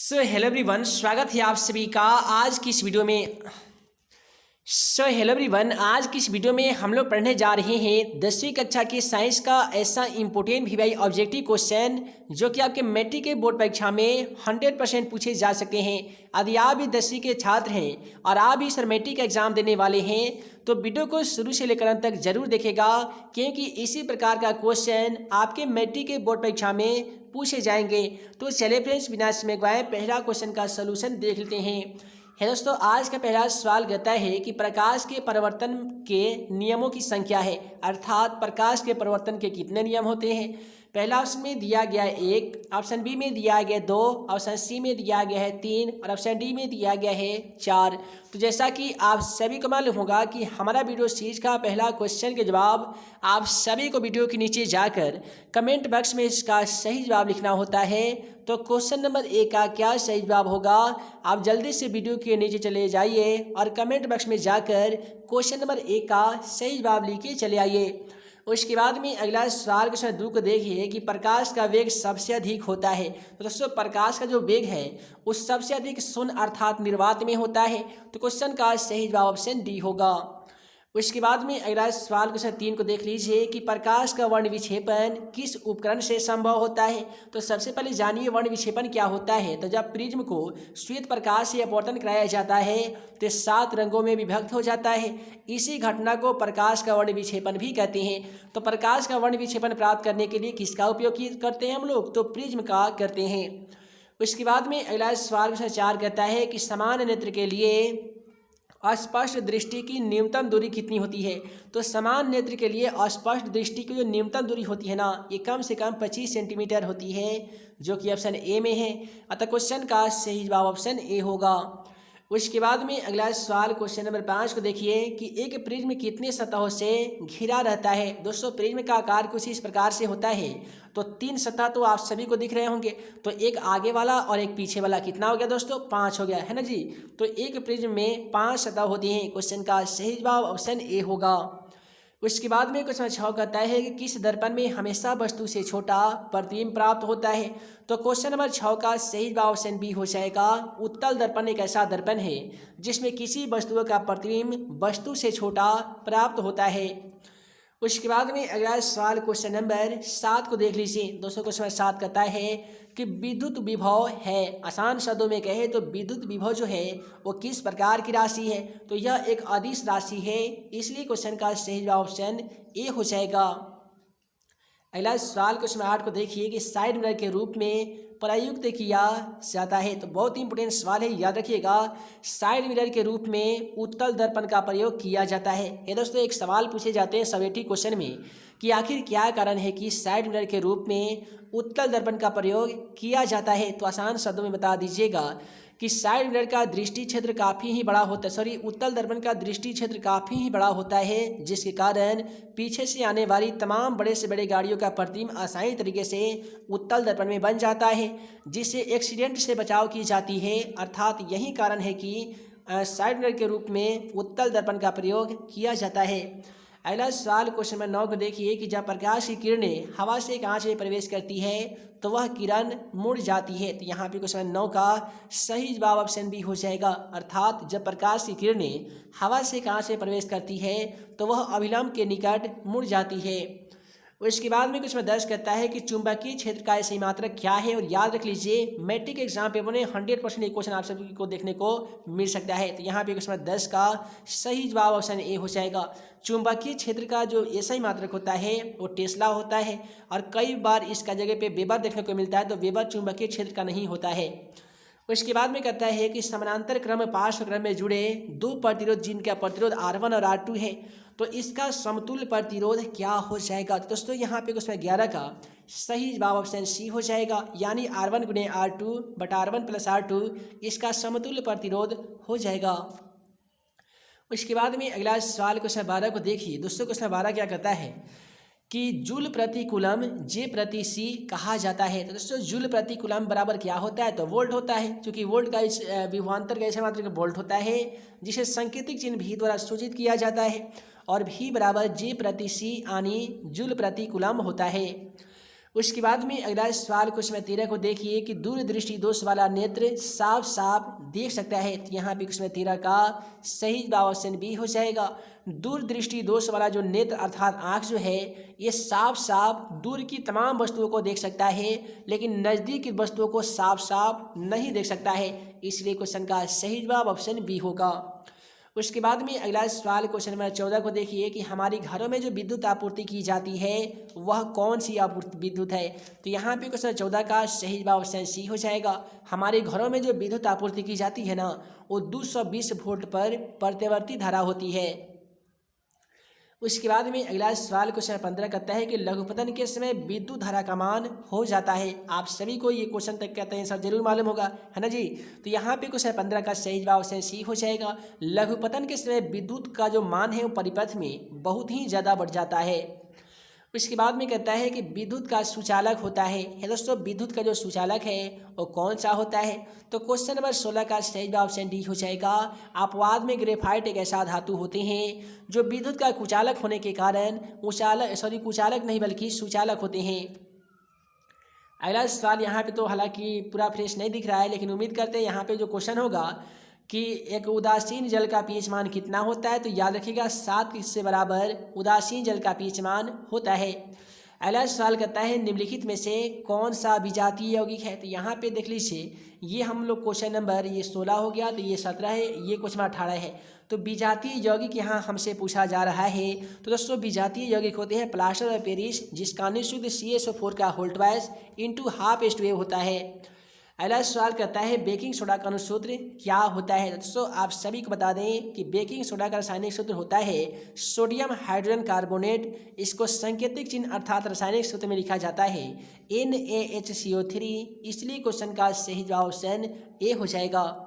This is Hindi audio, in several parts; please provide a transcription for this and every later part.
हेलो एवरीवन, स्वागत है आप सभी का आज की इस वीडियो में। हेलो एवरीवन, आज की इस वीडियो में हम लोग पढ़ने जा रहे हैं 10वीं कक्षा की साइंस का ऐसा इम्पोर्टेंट भी भाई ऑब्जेक्टिव क्वेश्चन जो कि आपके मैट्रिक के बोर्ड परीक्षा में 100% पूछे जा सकते हैं। यदि आप भी 10वीं के छात्र हैं और आप भी सर मैट्रिक का एग्जाम देने वाले हैं तो वीडियो को शुरू से लेकर अंत तक जरूर देखेगा, क्योंकि इसी प्रकार का क्वेश्चन आपके मैट्रिक के बोर्ड परीक्षा में पूछे जाएंगे। तो चलिए फ्रेंड्स, बिना समय गवाए पहला क्वेश्चन का सलूशन देख लेते हैं। है दोस्तों, आज का पहला सवाल कहता है कि प्रकाश के परिवर्तन के नियमों की संख्या है, अर्थात प्रकाश के परिवर्तन के कितने नियम होते हैं। पहला ऑप्शन में दिया गया है 1, ऑप्शन बी में दिया गया है 2, ऑप्शन सी में दिया गया है 3 और ऑप्शन डी में दिया गया है 4। तो जैसा कि आप सभी को मालूम होगा कि हमारा वीडियो सीरीज का पहला क्वेश्चन के जवाब आप सभी को वीडियो के नीचे जाकर कमेंट बॉक्स में इसका सही जवाब लिखना होता है। तो क्वेश्चन नंबर 1 का क्या सही जवाब होगा, आप जल्दी से वीडियो के नीचे चले जाइए और कमेंट बॉक्स में जाकर क्वेश्चन नंबर 1 का सही जवाब लिख के चले आइए। उसके बाद में अगला सवाल क्वेश्चन 2 को देखिए कि प्रकाश का वेग सबसे अधिक होता है। तो दोस्तों, प्रकाश का जो वेग है वो सबसे अधिक शून्य अर्थात निर्वात में होता है। तो क्वेश्चन का सही जवाब ऑप्शन डी होगा। उसके बाद में अगला सवाल क्वेश्चन 3 को देख लीजिए कि प्रकाश का वर्ण विक्षेपण किस उपकरण से संभव होता है। तो सबसे पहले जानिए वर्ण विक्षेपण क्या होता है। तो जब प्रिज्म को श्वेत प्रकाश से अपवर्तन कराया जाता है तो 7 रंगों में विभक्त हो जाता है। इसी घटना को प्रकाश का वर्ण विक्षेपण भी कहते हैं। तो प्रकाश का वर्ण विक्षेपण प्राप्त करने के लिए किसका उपयोग करते हैं हम लोग, तो प्रिज्म का करते हैं। उसके बाद में अगला सवाल क्वेश्चन 4 कहता है कि समान नेत्र के लिए अस्पष्ट दृष्टि की न्यूनतम दूरी कितनी होती है। तो समान नेत्र के लिए अस्पष्ट दृष्टि की जो न्यूनतम दूरी होती है ना, ये कम से कम 25 सेंटीमीटर होती है, जो कि ऑप्शन ए में है। अतः क्वेश्चन का सही जवाब ऑप्शन ए होगा। उसके बाद में अगला सवाल क्वेश्चन नंबर 5 को देखिए कि एक प्रिज्म कितने सतहों से घिरा रहता है। दोस्तों, प्रिज्म का आकार कुछ इस प्रकार से होता है। तो 3 सतह तो आप सभी को दिख रहे होंगे। तो एक आगे वाला और एक पीछे वाला, कितना हो गया दोस्तों, 5 हो गया है ना जी। तो एक प्रिज्म में 5 सतह होती हैं। क्वेश्चन का सही जवाब ऑप्शन ए होगा। उसके बाद में क्वेश्चन 6 कहता है कि किस दर्पण में हमेशा वस्तु से छोटा प्रतिबिंब प्राप्त होता है। तो क्वेश्चन नंबर 6 का सही जवाब ऑप्शन बी हो जाएगा। उत्तल दर्पण एक ऐसा दर्पण है जिसमें किसी वस्तु का प्रतिबिंब वस्तु से छोटा प्राप्त होता है। उसके बाद में अगला सवाल क्वेश्चन नंबर 7 को देख लीजिए। दोस्तों, क्वेश्चन नंबर 7 कहता है कि विद्युत विभव है, आसान शब्दों में कहे तो विद्युत विभव जो है वो किस प्रकार की राशि है। तो यह एक अदिश राशि है, इसलिए क्वेश्चन का सही जवाब ऑप्शन ए हो जाएगा। अगला सवाल क्वेश्चन 8 को देखिए कि साइड मिरर के रूप में प्रयुक्त किया जाता है। तो बहुत ही इंपॉर्टेंट सवाल है, याद रखिएगा। साइड मिरर के रूप में उत्तल दर्पण का प्रयोग किया जाता है। ये दोस्तों एक सवाल पूछे जाते हैं सवेटी क्वेश्चन में कि आखिर क्या कारण है कि साइड मिरर के रूप में उत्तल दर्पण का प्रयोग किया जाता है। तो आसान शब्दों में बता दीजिएगा कि साइड मिरर का दृष्टि क्षेत्र काफ़ी ही बड़ा होता है, उत्तल दर्पण का दृष्टि क्षेत्र काफ़ी ही बड़ा होता है, जिसके कारण पीछे से आने वाली तमाम बड़े से बड़े गाड़ियों का प्रतिबिंब आसानी तरीके से उत्तल दर्पण में बन जाता है, जिससे एक्सीडेंट से बचाव की जाती है। अर्थात यही कारण है कि साइड मिरर के रूप में उत्तल दर्पण का प्रयोग किया जाता है। अगला सवाल क्वेश्चन नंबर 9 को देखिए कि जब प्रकाश की किरणें हवा से कांच में प्रवेश करती है तो वह किरण मुड़ जाती है। तो यहाँ पे क्वेश्चन 9 का सही जवाब ऑप्शन बी हो जाएगा। अर्थात जब प्रकाश की किरणें हवा से कांच में प्रवेश करती है तो वह अभिलंब के निकट मुड़ जाती है। उसके बाद में क्वेश्चन 10 कहता है कि चुंबकीय क्षेत्र का सही मात्रक क्या है। और याद रख लीजिए, मैट्रिक एग्जाम पेपर में 100% एक क्वेश्चन आप सभी को देखने को मिल सकता है। तो यहाँ पे क्वेश्चन 10 का सही जवाब ऑप्शन ए हो जाएगा। चुंबकीय क्षेत्र का जो ऐसा ही मात्रक होता है वो टेस्ला होता है, और कई बार इसका जगह पे वेबर देखने को मिलता है। तो वेबर चुंबकीय क्षेत्र का नहीं होता है। उसके बाद में कहता है कि समानांतर क्रम पार्श्व क्रम में जुड़े 2 प्रतिरोध जिनका प्रतिरोध R1 और R2 है, तो इसका समतुल्य प्रतिरोध क्या हो जाएगा। तो दोस्तों यहाँ पे क्वेश्चन 11 का सही जवाब ऑप्शन सी हो जाएगा, यानी R1 गुणे R2 बटा R1 प्लस R2 इसका समतुल्य प्रतिरोध हो जाएगा। उसके बाद में अगला सवाल क्वेश्चन 12 को देखिए। दोस्तों, क्वेश्चन 12 क्या कहता है कि जूल प्रति कूलम जे प्रति सी कहा जाता है। तो दोस्तों, जूल प्रति कूलम बराबर क्या होता है, तो वोल्ट होता है, क्योंकि वोल्ट का इस विभवांतर का ऐसा मात्रक वोल्ट होता है जिसे सांकेतिक चिन्ह भी द्वारा सूचित किया जाता है, और भी बराबर जे प्रति सी यानी जूल प्रति कूलम होता है। उसके बाद में अगला सवाल क्वेश्चन नंबर 13 को देखिए कि दूरदृष्टि दोष वाला नेत्र साफ साफ देख सकता है। तो यहाँ पे क्वेश्चन नंबर 13 का सही जवाब ऑप्शन बी हो जाएगा। दूरदृष्टि दोष वाला जो नेत्र अर्थात आँख जो है ये साफ साफ दूर की तमाम वस्तुओं को देख सकता है, लेकिन नज़दीक की वस्तुओं को साफ साफ नहीं देख सकता है। इसलिए क्वेश्चन का सही जवाब ऑप्शन बी होगा। उसके बाद में अगला सवाल क्वेश्चन नंबर 14 को देखिए कि हमारे घरों में जो विद्युत आपूर्ति की जाती है वह कौन सी आपूर्ति विद्युत है। तो यहाँ पे क्वेश्चन 14 का सही जवाब ऑप्शन सी हो जाएगा। हमारे घरों में जो विद्युत आपूर्ति की जाती है ना वो 220 वोल्ट पर प्रतिवर्ती धारा होती है। उसके बाद में अगला सवाल क्वेश्चन 15 कहता है कि लघुपतन के समय विद्युत धारा का मान हो जाता है। आप सभी को ये क्वेश्चन तक कहते हैं सर जरूर मालूम होगा, है ना जी। तो यहाँ पे क्वेश्चन 15 का सही जवाब ऑप्शन सी हो जाएगा। लघुपतन के समय विद्युत का जो मान है वो परिपथ में बहुत ही ज़्यादा बढ़ जाता है। उसके बाद में कहता है कि विद्युत का सुचालक होता है। दोस्तों विद्युत का जो सुचालक है वो कौन सा होता है। तो क्वेश्चन नंबर 16 का सही जवाब ऑप्शन डी हो जाएगा। अपवाद में ग्रेफाइट एक ऐसा धातु होते हैं जो विद्युत का कुचालक होने के कारण कुचालक नहीं बल्कि सुचालक होते हैं। अगला सवाल यहाँ पे तो हालांकि पूरा फ्रेश नहीं दिख रहा है, लेकिन उम्मीद करते हैं यहाँ पे जो क्वेश्चन होगा कि एक उदासीन जल का पीएच मान कितना होता है। तो याद रखिएगा 7 से बराबर उदासीन जल का पीएच मान होता है। अगला सवाल कहता है निम्नलिखित में से कौन सा विजातीय यौगिक है। तो यहाँ पे देख लीजिए ये हम लोग क्वेश्चन नंबर ये 16 हो गया, तो ये 17 है, ये क्वेश्चन 18 है। तो विजातीय यौगिक यहाँ हमसे पूछा जा रहा है। तो दोस्तों विजातीय यौगिक होते हैं प्लास्टर ऑफ पेरिस जिसका निःशुद्ध CaSO4 का whole twice into half H2O होता है। अगला सवाल कहता है बेकिंग सोडा का अनुसूत्र क्या होता है। दोस्तों आप सभी को बता दें कि बेकिंग सोडा का रासायनिक सूत्र होता है सोडियम हाइड्रोजन कार्बोनेट। इसको सांकेतिक चिन्ह अर्थात रासायनिक सूत्र में लिखा जाता है NaHCO3। इसलिए क्वेश्चन का सही जवाब ऑप्शन ए हो जाएगा।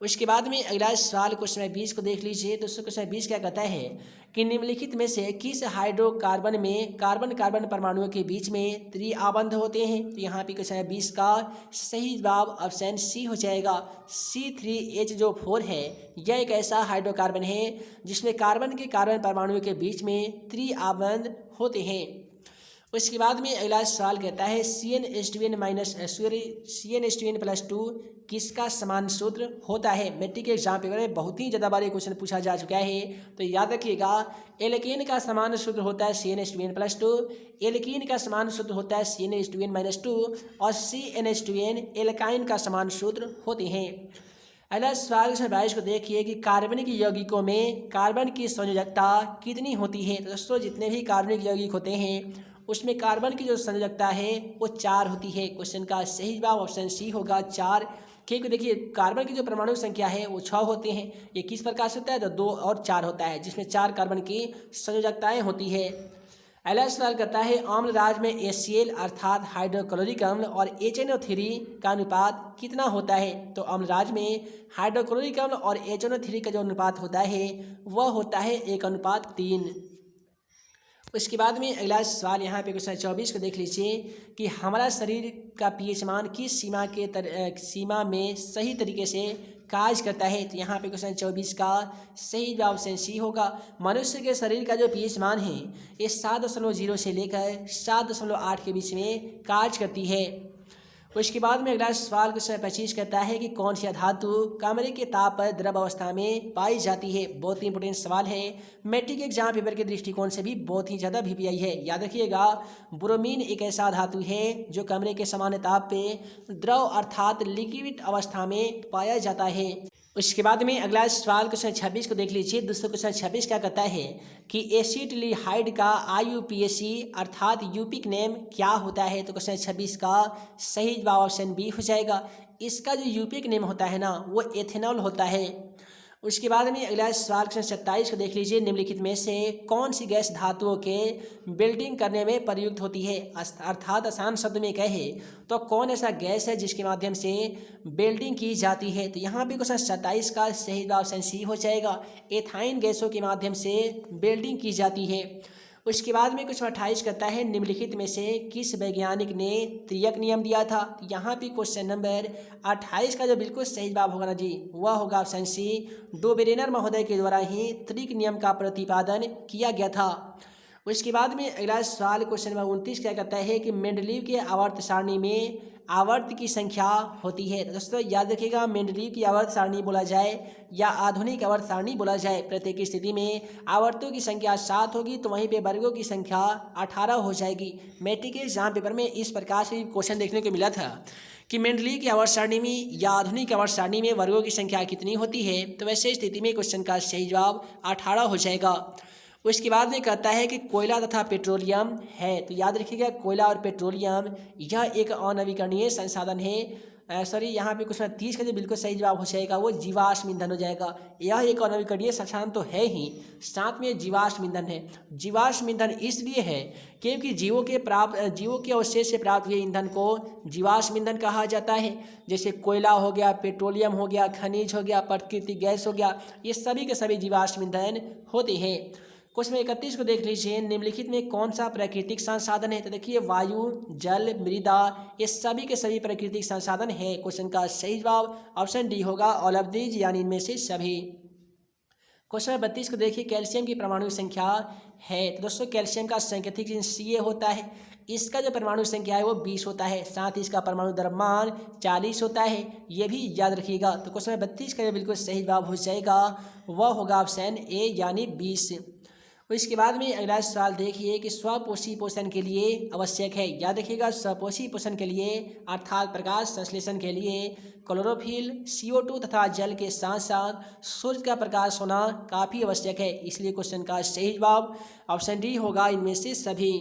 उसके बाद में अगला सवाल क्वेश्चन नंबर 20 को देख लीजिए। दोस्तों क्वेश्चन 20 क्या कहता है कि निम्नलिखित में से किस हाइड्रोकार्बन में कार्बन कार्बन परमाणुओं के बीच में त्रिआबंध होते हैं। तो यहाँ पे क्वेश्चन 20 का सही जवाब ऑप्शन सी हो जाएगा। C3H4 है यह एक ऐसा हाइड्रोकार्बन है जिसमें कार्बन के कार्बन परमाणुओं के बीच में त्रिआबंध होते हैं। उसके बाद में अगला सवाल कहता है CnH2n+2 किसका समान सूत्र होता है। मैट्रिक के एग्जाम पेपर में बहुत ही ज़्यादा बार क्वेश्चन पूछा जा चुका है। तो याद रखिएगा एल्केन का समान सूत्र होता है CnH2n+2, एल्कीन का समान सूत्र होता है CnH2n-2 और CnH2n एल्काइन का समान सूत्र होते हैं। अगला सवाल 22 को देखिए कि कार्बनिक यौगिकों में कार्बन की संयोजकता कितनी होती है। तो दोस्तों जितने भी कार्बनिक यौगिक होते हैं उसमें कार्बन की जो संयोजकता है वो 4 होती है। क्वेश्चन का सही जवाब ऑप्शन सी होगा 4। क्योंकि देखिए कार्बन की जो परमाणु संख्या है वो 6 होते हैं। ये किस प्रकार से होता है तो 2 और 4 होता है जिसमें 4 कार्बन की संयोजकताएँ होती है। अगला सवाल करता है अम्ल राज में HCl अर्थात हाइड्रोक्लोरिक अम्ल और HNO3 का अनुपात कितना होता है। तो अम्ल राज में हाइड्रोक्लोरिक अम्ल और HNO3 का जो अनुपात होता है वह होता है 1:3। उसके बाद में अगला सवाल यहाँ पे क्वेश्चन 24 को देख लीजिए कि हमारा शरीर का पीएच मान किस सीमा में सही तरीके से कार्य करता है। तो यहाँ पे क्वेश्चन 24 का सही जवाब ऑप्शन सी होगा। मनुष्य के शरीर का जो पीएच मान है ये 7.0 से लेकर 7.8 के बीच में कार्य करती है। उसके बाद में अगला सवाल क्वेश्चन 25 कहता है कि कौन सी धातु कमरे के ताप पर द्रव अवस्था में पाई जाती है। बहुत ही इंपॉर्टेंट सवाल है, मैट्रिक एग्जाम पेपर के दृष्टिकोण से भी बहुत ही ज़्यादा VPI है। याद रखिएगा ब्रोमीन एक ऐसा धातु है जो कमरे के सामान्य ताप पे द्रव अर्थात लिक्विड अवस्था में पाया जाता है। उसके बाद में अगला सवाल क्वेश्चन 26 को देख लीजिए। दोस्तों क्वेश्चन 26 क्या कहता है कि एसिटिल्डिहाइड का IUPAC अर्थात यूपिक नेम क्या होता है। तो क्वेश्चन 26 का सही जवाब ऑप्शन बी हो जाएगा। इसका जो यूपिक नेम होता है ना वो एथेनॉल होता है। उसके बाद में अगला सवाल क्वेश्चन 27 को देख लीजिए। निम्नलिखित में से कौन सी गैस धातुओं के बिल्डिंग करने में प्रयुक्त होती है। अर्थात आसान शब्द में कहे तो कौन ऐसा गैस है जिसके माध्यम से बिल्डिंग की जाती है। तो यहाँ पे क्वेश्चन 27 का सही जवाब ऑप्शन सी हो जाएगा। एथाइन गैसों के माध्यम से बिल्डिंग की जाती है। उसके बाद में क्वेश्चन 28 कहता है निम्नलिखित में से किस वैज्ञानिक ने त्रियक नियम दिया था। यहाँ पे क्वेश्चन नंबर 28 का जो बिल्कुल सही जवाब होगा ना जी वह होगा ऑप्शन सी। डोबेरेनर महोदय के द्वारा ही त्रिक नियम का प्रतिपादन किया गया था। उसके बाद में अगला सवाल क्वेश्चन नंबर 29 क्या कहता है कि मेंडलीव के आवर्त सारणी में आवर्त की संख्या होती है। तो दोस्तों याद रखिएगा, मेंडलीव की आवर्त सारणी बोला जाए या आधुनिक आवर्त सारणी बोला जाए, प्रत्येक स्थिति में आवर्तों की संख्या 7 होगी तो वहीं पे वर्गों की संख्या 18 हो जाएगी। मैट्रिक के एग्जाम पेपर में इस प्रकार से क्वेश्चन देखने को मिला था कि मेंडलीव की आवर्त सारणी में या आधुनिक आवर्त सारणी में वर्गों की संख्या कितनी होती है। तो वैसे स्थिति में क्वेश्चन का सही जवाब 18 हो जाएगा। उसके बाद में कहता है कि कोयला तथा पेट्रोलियम है। तो याद रखिएगा, कोयला और पेट्रोलियम यह एक अनवीकरणीय संसाधन है। सॉरी, यहाँ पे क्वेश्चन 30 का जो बिल्कुल सही जवाब हो जाएगा वो जीवाश्म ईंधन हो जाएगा। यह एक अनवीकरणीय संसाधन तो है ही, साथ में जीवाश्म ईंधन है। जीवाश्म ईंधन इसलिए है क्योंकि जीवों के अवशेष से प्राप्त हुए ईंधन को जीवाश्म ईंधन कहा जाता है। जैसे कोयला हो गया, पेट्रोलियम हो गया, खनिज हो गया, प्राकृतिक गैस हो गया, ये सभी के सभी जीवाश्म ईंधन होते हैं। क्वेश्चन 31 को देख लीजिए, निम्नलिखित में कौन सा प्राकृतिक संसाधन है। तो देखिए, वायु, जल, मृदा, ये सभी के सभी प्राकृतिक संसाधन है। क्वेश्चन का सही जवाब ऑप्शन डी होगा, ऑल ऑफ दीज, यानी इनमें से सभी। क्वेश्चन 32 को देखिए, कैल्शियम की परमाणु संख्या है। तो दोस्तों कैल्शियम का सांकेतिक चिन्ह Ca होता है। इसका जो परमाणु संख्या है वो 20 होता है, साथ ही इसका परमाणु द्रव्यमान 40 होता है, ये भी याद रखिएगा। तो क्वेश्चन 32 का जो बिल्कुल सही जवाब हो जाएगा वह होगा ऑप्शन ए, यानी 20। इसके बाद में अगला सवाल देखिए कि स्वपोषी पोषण के लिए आवश्यक है। याद रखिएगा, स्वपोषी पोषण के लिए अर्थात प्रकाश संश्लेषण के लिए क्लोरोफिल, CO2 तथा जल के साथ साथ सूर्य का प्रकाश होना काफ़ी आवश्यक है। इसलिए क्वेश्चन का सही जवाब ऑप्शन डी होगा, इनमें से सभी।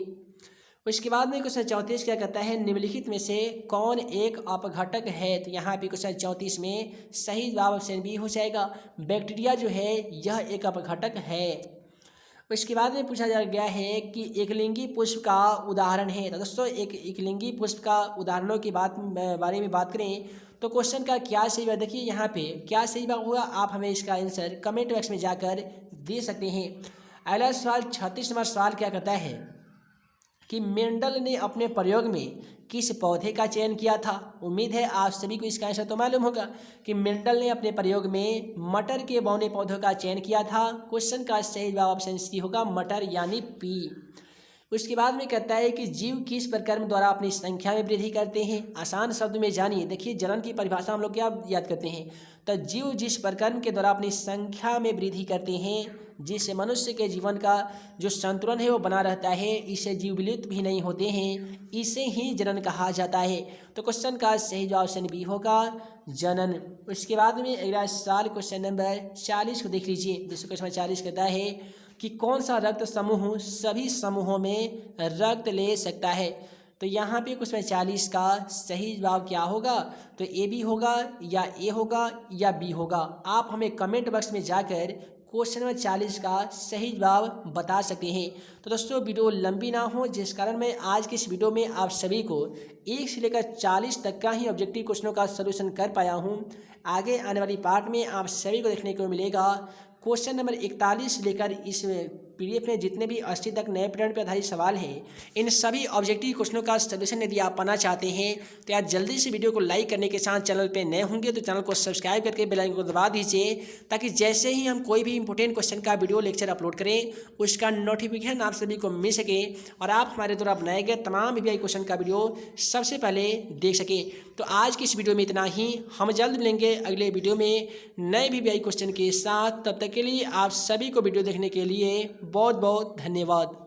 उसके बाद में क्वेश्चन 34 क्या कहता है, निम्नलिखित में से कौन एक अपघटक है। तो यहाँ पे क्वेश्चन 34 में सही जवाब ऑप्शन बी हो जाएगा, बैक्टीरिया जो है यह एक अपघटक है। उसके बाद में पूछा जा गया है कि एकलिंगी पुष्प का उदाहरण है। तो दोस्तों एकलिंगी पुष्प का उदाहरणों की बारे में बात करें तो क्वेश्चन का क्या सही जवाब, देखिए यहाँ पे क्या सही जवाब होगा, आप हमें इसका आंसर कमेंट बॉक्स में जाकर दे सकते हैं। अगला सवाल 36 नंबर सवाल क्या कहता है कि मेंडल ने अपने प्रयोग में किस पौधे का चयन किया था। उम्मीद है आप सभी को इसका आंसर तो मालूम होगा कि मेंडल ने अपने प्रयोग में मटर के बौने पौधों का चयन किया था। क्वेश्चन का सही जवाब ऑप्शन सी होगा, मटर, यानी पी। उसके बाद में कहता है कि जीव किस प्रक्रम द्वारा अपनी संख्या में वृद्धि करते हैं। आसान शब्द में जानिए, देखिए जनन की परिभाषा हम लोग क्या याद करते हैं, तो जीव जिस प्रक्रम के द्वारा अपनी संख्या में वृद्धि करते हैं, जिससे मनुष्य के जीवन का जो संतुलन है वो बना रहता है, इससे जीव विलुप्त भी नहीं होते हैं, इसे ही जनन कहा जाता है। तो क्वेश्चन का सही जवाब ऑप्शन बी होगा, जनन। उसके बाद में अगला सवाल क्वेश्चन नंबर 40 को देख लीजिए, जिसको क्वेश्चन 40 कहता है कि कौन सा रक्त समूह सभी समूहों में रक्त ले सकता है। तो यहाँ पे क्वेश्चन 40 का सही जवाब क्या होगा, तो ए बी होगा या ए होगा या बी होगा। आप हमें कमेंट बॉक्स में जाकर क्वेश्चन नंबर 40 का सही जवाब बता सकते हैं। तो दोस्तों वीडियो लंबी ना हो, जिस कारण मैं आज की इस वीडियो में आप सभी को 1 से लेकर 40 तक का ही ऑब्जेक्टिव क्वेश्चनों का सलूशन कर पाया हूँ। आगे आने वाली पार्ट में आप सभी को देखने को मिलेगा क्वेश्चन नंबर 41 लेकर इस PDF में जितने भी 80 तक नए पैटर्न पर आधारित सवाल हैं, इन सभी ऑब्जेक्टिव क्वेश्चनों का सलूशन यदि आप पाना चाहते हैं तो यार जल्दी से वीडियो को लाइक करने के साथ चैनल पे नए होंगे तो चैनल को सब्सक्राइब करके बेल आइकन को दबा दीजिए, ताकि जैसे ही हम कोई भी इंपॉर्टेंट क्वेश्चन का वीडियो लेक्चर अपलोड करें उसका नोटिफिकेशन आप सभी को मिल सके और आप हमारे द्वारा बनाए गए तमाम VVI क्वेश्चन का वीडियो सबसे पहले देख सकें। तो आज की इस वीडियो में इतना ही, हम जल्द मिलेंगे अगले वीडियो में नए VVI क्वेश्चन के साथ। तब तक के लिए आप सभी को वीडियो देखने के लिए बहुत बहुत धन्यवाद।